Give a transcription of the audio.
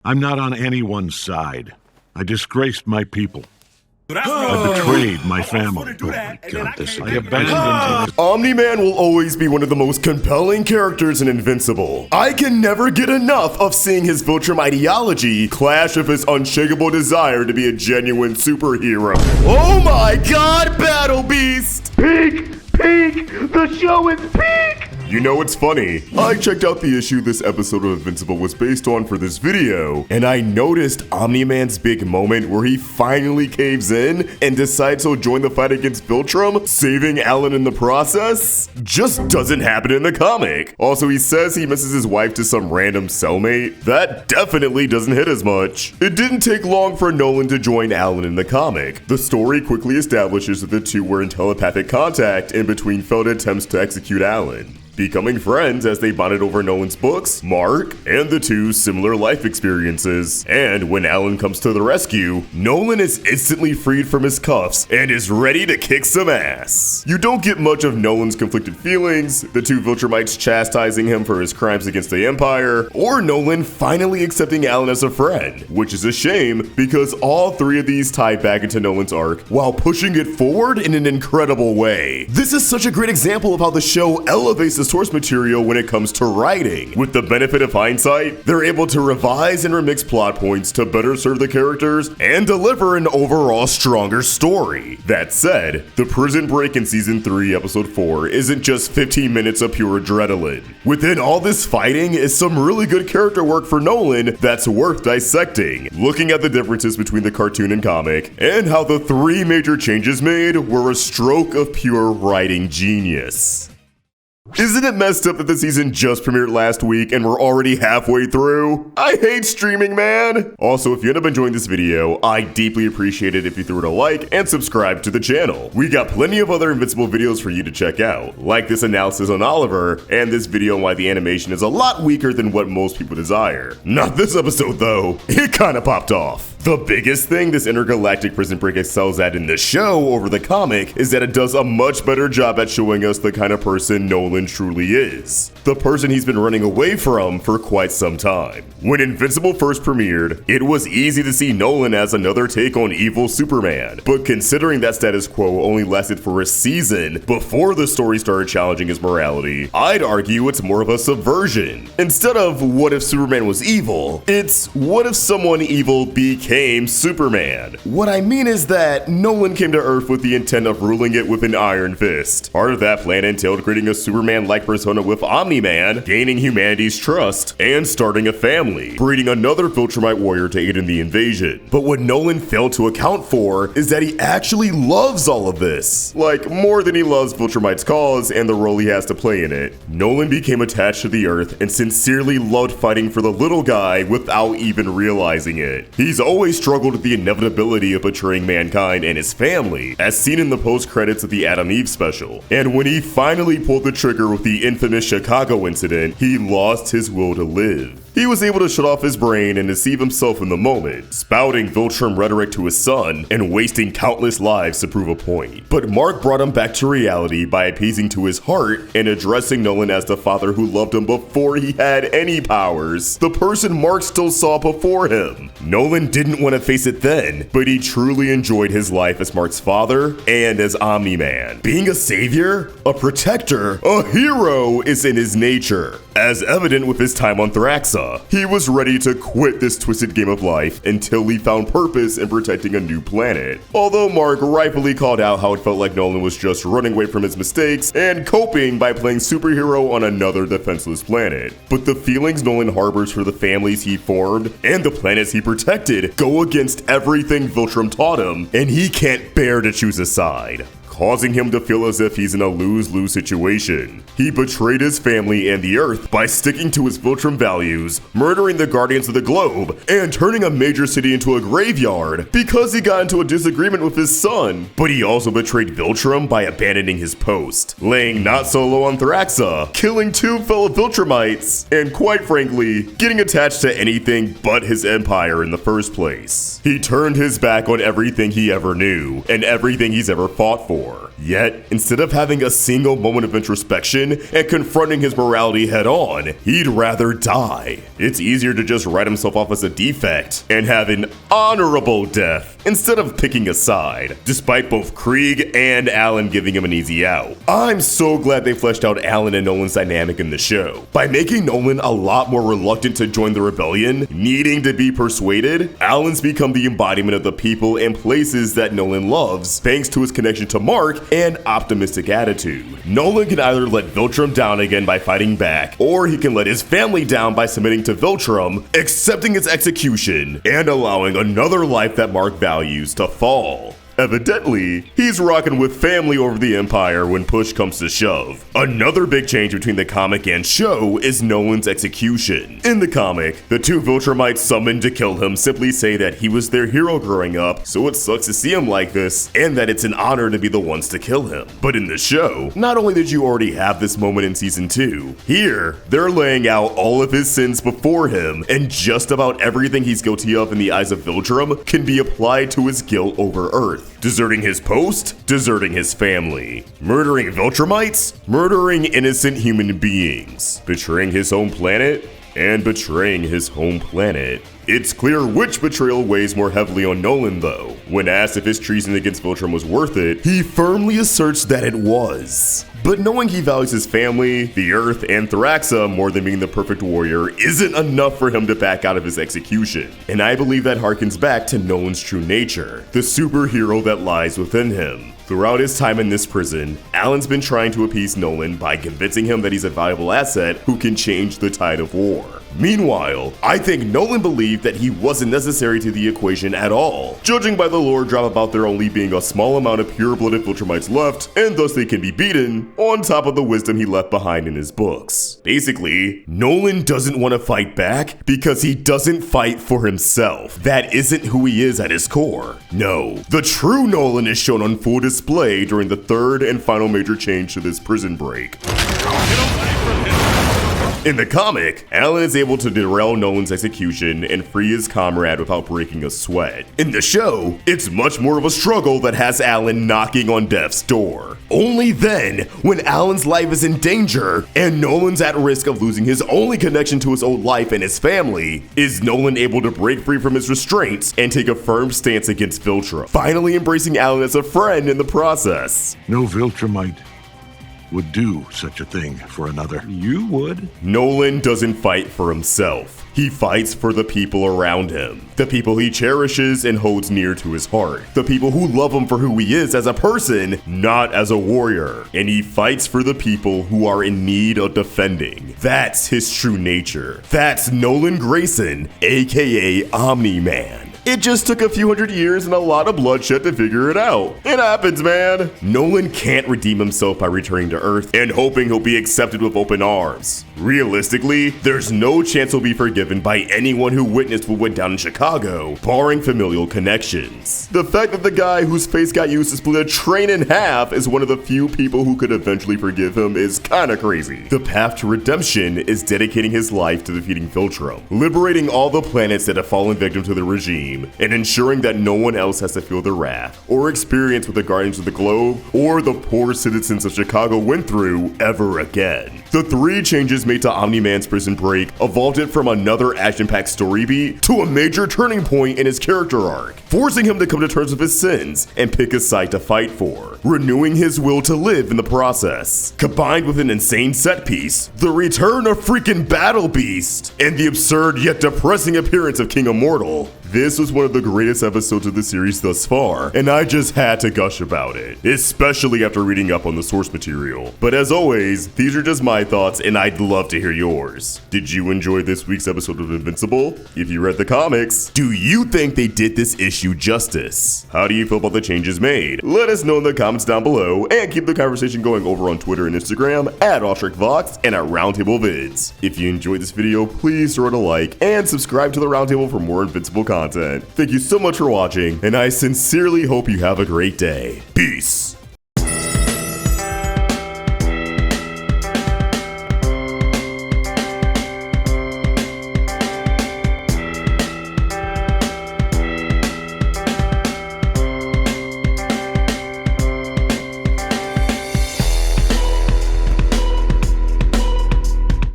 I'm not on anyone's side. I disgraced my people. I betrayed my family. Oh my God, I abandoned Omni-Man will always be one of the most compelling characters in Invincible. I can never get enough of seeing his Viltrum ideology clash with his unshakable desire to be a genuine superhero. Oh my God, Battle Beast! Peak! The show is peak! You know, it's funny. I checked out the issue this episode of Invincible was based on for this video, and I noticed Omni-Man's big moment where he finally caves in and decides he'll join the fight against Viltrum, saving Alan in the process. Just doesn't happen in the comic. Also, he says he misses his wife to some random cellmate. That definitely doesn't hit as much. It didn't take long for Nolan to join Alan in the comic. The story quickly establishes that the two were in telepathic contact in between failed attempts to execute Alan, becoming friends as they bonded over Nolan's books, Mark, and the two's similar life experiences. And when Alan comes to the rescue, Nolan is instantly freed from his cuffs and is ready to kick some ass. You don't get much of Nolan's conflicted feelings, the two Viltrumites chastising him for his crimes against the Empire, or Nolan finally accepting Alan as a friend, which is a shame because all three of these tie back into Nolan's arc while pushing it forward in an incredible way. This is such a great example of how the show elevates the source material when it comes to writing. With the benefit of hindsight, they're able to revise and remix plot points to better serve the characters and deliver an overall stronger story. That said, the prison break in season 3 episode 4 isn't just 15 minutes of pure adrenaline. Within all this fighting is some really good character work for Nolan that's worth dissecting, looking at the differences between the cartoon and comic, and how the 3 major changes made were a stroke of pure writing genius. Isn't it messed up that the season just premiered last week and we're already halfway through? I hate streaming, man! Also, if you end up enjoying this video, I'd deeply appreciate it if you threw it a like and subscribe to the channel. We got plenty of other Invincible videos for you to check out, like this analysis on Oliver, and this video on why the animation is a lot weaker than what most people desire. Not this episode though, it kinda popped off. The biggest thing this intergalactic prison break excels at in the show over the comic is that it does a much better job at showing us the kind of person Nolan truly is. The person he's been running away from for quite some time. When Invincible first premiered, it was easy to see Nolan as another take on evil Superman, but considering that status quo only lasted for a season before the story started challenging his morality, I'd argue it's more of a subversion. Instead of what if Superman was evil, it's what if someone evil became Superman. What I mean is that Nolan came to Earth with the intent of ruling it with an iron fist. Part of that plan entailed creating a Superman-like persona with Omni-Man, gaining humanity's trust, and starting a family, breeding another Viltrumite warrior to aid in the invasion. But what Nolan failed to account for is that he actually loves all of this. Like, more than he loves Viltrumite's cause and the role he has to play in it. Nolan became attached to the Earth and sincerely loved fighting for the little guy without even realizing it. He's always struggled with the inevitability of betraying mankind and his family, as seen in the post-credits of the Adam Eve special. And when he finally pulled the trigger with the infamous Chicago incident, he lost his will to live. He was able to shut off his brain and deceive himself in the moment, spouting Viltrum rhetoric to his son and wasting countless lives to prove a point. But Mark brought him back to reality by appeasing to his heart and addressing Nolan as the father who loved him before he had any powers, the person Mark still saw before him. Nolan didn't want to face it then, but he truly enjoyed his life as Mark's father and as Omni-Man. Being a savior, a protector, a hero is in his nature, as evident with his time on Thraxa. He was ready to quit this twisted game of life until he found purpose in protecting a new planet. Although Mark rightfully called out how it felt like Nolan was just running away from his mistakes and coping by playing superhero on another defenseless planet. But the feelings Nolan harbors for the families he formed and the planets he protected go against everything Viltrum taught him, and he can't bear to choose a side, causing him to feel as if he's in a lose-lose situation. He betrayed his family and the Earth by sticking to his Viltrum values, murdering the Guardians of the Globe, and turning a major city into a graveyard because he got into a disagreement with his son. But he also betrayed Viltrum by abandoning his post, laying not solo on Thraxa, killing 2 fellow Viltrumites, and quite frankly, getting attached to anything but his empire in the first place. He turned his back on everything he ever knew, and everything he's ever fought for. anymore. Yet, instead of having a single moment of introspection and confronting his morality head on, he'd rather die. It's easier to just write himself off as a defect and have an honorable death instead of picking a side, despite both Krieg and Alan giving him an easy out. I'm so glad they fleshed out Alan and Nolan's dynamic in the show. By making Nolan a lot more reluctant to join the rebellion, needing to be persuaded, Alan's become the embodiment of the people and places that Nolan loves, thanks to his connection to Mark and optimistic attitude. Nolan can either let Viltrum down again by fighting back, or he can let his family down by submitting to Viltrum, accepting its execution, and allowing another life that Mark values to fall. Evidently, he's rocking with family over the Empire when push comes to shove. Another big change between the comic and show is Nolan's execution. In the comic, the two Viltrumites summoned to kill him simply say that he was their hero growing up, so it sucks to see him like this, and that it's an honor to be the ones to kill him. But in the show, not only did you already have this moment in season 2, here, they're laying out all of his sins before him, and just about everything he's guilty of in the eyes of Viltrum can be applied to his guilt over Earth. Deserting his post, deserting his family, murdering Viltrumites, murdering innocent human beings, betraying his home planet, and betraying his home planet. It's clear which betrayal weighs more heavily on Nolan though. When asked if his treason against Viltrum was worth it, he firmly asserts that it was. But knowing he values his family, the Earth, and Thraxa more than being the perfect warrior isn't enough for him to back out of his execution. And I believe that harkens back to Nolan's true nature, the superhero that lies within him. Throughout his time in this prison, Alan's been trying to appease Nolan by convincing him that he's a valuable asset who can change the tide of war. Meanwhile, I think Nolan believed that he wasn't necessary to the equation at all, judging by the lore drop about there only being a small amount of pure-blooded Viltrumites left, and thus they can be beaten, on top of the wisdom he left behind in his books. Basically, Nolan doesn't want to fight back because he doesn't fight for himself. That isn't who he is at his core. No, the true Nolan is shown on full display during the third and final major change to this prison break. In the comic, Alan is able to derail Nolan's execution and free his comrade without breaking a sweat. In the show, it's much more of a struggle that has Alan knocking on death's door. Only then, when Alan's life is in danger and Nolan's at risk of losing his only connection to his old life and his family, is Nolan able to break free from his restraints and take a firm stance against Viltrum, finally embracing Alan as a friend in the process. No Viltrumite would do such a thing for another. You would? Nolan doesn't fight for himself. He fights for the people around him. The people he cherishes and holds near to his heart. The people who love him for who he is as a person, not as a warrior. And he fights for the people who are in need of defending. That's his true nature. That's Nolan Grayson, aka Omni-Man. It just took a few hundred years and a lot of bloodshed to figure it out. It happens, man. Nolan can't redeem himself by returning to Earth and hoping he'll be accepted with open arms. Realistically, there's no chance he'll be forgiven by anyone who witnessed what went down in Chicago, barring familial connections. The fact that the guy whose face got used to split a train in half is one of the few people who could eventually forgive him is kinda crazy. The path to redemption is dedicating his life to defeating Viltrum, liberating all the planets that have fallen victim to the regime, and ensuring that no one else has to feel the wrath or experience what the Guardians of the Globe or the poor citizens of Chicago went through ever again. The 3 changes made to Omni-Man's prison break evolved it from another action-packed story beat to a major turning point in his character arc, forcing him to come to terms with his sins and pick a side to fight for, renewing his will to live in the process. Combined with an insane set piece, the return of freaking Battle Beast, and the absurd yet depressing appearance of King Immortal, this was one of the greatest episodes of the series thus far, and I just had to gush about it, especially after reading up on the source material. But as always, these are just my thoughts, and I'd love to hear yours. Did you enjoy this week's episode of Invincible? If you read the comics, do you think they did this issue justice? How do you feel about the changes made? Let us know in the comments down below, and keep the conversation going over on Twitter and Instagram at AllSharkVox and at Roundtable Vids. If you enjoyed this video, please throw it a like and subscribe to the Roundtable for more Invincible content. Thank you so much for watching, and I sincerely hope you have a great day. Peace!